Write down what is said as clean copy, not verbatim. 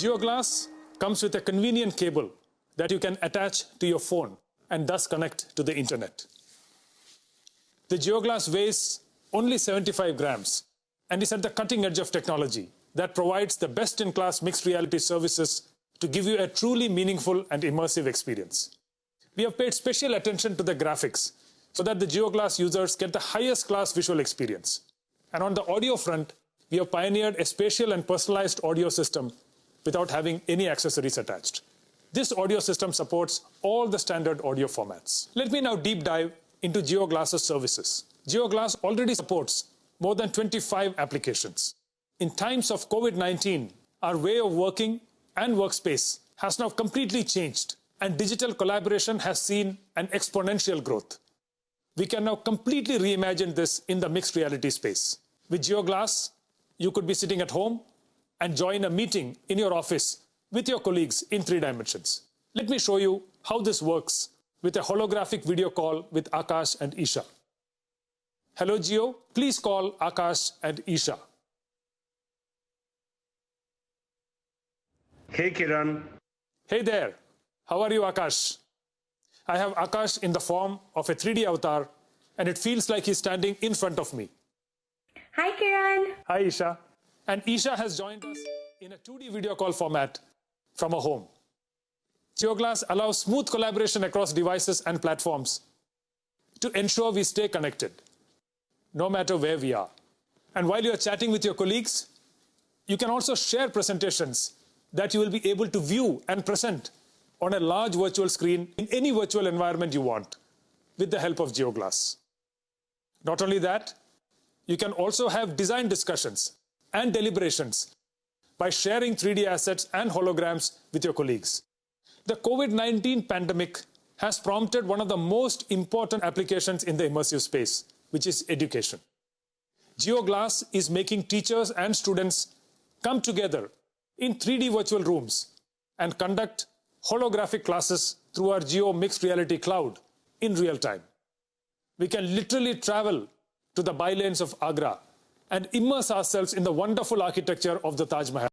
JioGlass comes with a convenient cable that you can attach to your phone and thus connect to the internet. The JioGlass weighs only 75 grams and is at the cutting edge of technology that provides the best-in-class mixed reality services to give you a truly meaningful and immersive experience. We have paid special attention to the graphics so that the JioGlass users get the highest class visual experience. And on the audio front, we have pioneered a spatial and personalized audio system without having any accessories attached. This audio system supports all the standard audio formats. Let me now deep dive into JioGlass's services. JioGlass already supports more than 25 applications. In times of COVID-19, our way of working and workspace has now completely changed, and digital collaboration has seen an exponential growth. We can now completely reimagine this in the mixed reality space. With JioGlass, you could be sitting at home and join a meeting in your office with your colleagues in 3 dimensions. Let me show you how this works with a holographic video call with Akash and Isha. Hello Jio, please call Akash and Isha. Hey Kiran. Hey there, how are you Akash? I have Akash in the form of a 3D avatar and it feels like he's standing in front of me. Hi Kiran. Hi Isha. And Isha has joined us in a 2D video call format from a home. JioGlass allows smooth collaboration across devices and platforms to ensure we stay connected, no matter where we are. And while you're chatting with your colleagues, you can also share presentations that you will be able to view and present on a large virtual screen in any virtual environment you want with the help of JioGlass. Not only that, you can also have design discussions and deliberations by sharing 3D assets and holograms with your colleagues. The COVID-19 pandemic has prompted one of the most important applications in the immersive space, which is education. JioGlass is making teachers and students come together in 3D virtual rooms and conduct holographic classes through our Jio Mixed Reality Cloud in real time. We can literally travel to the bylanes of Agra and immerse ourselves in the wonderful architecture of the Taj Mahal.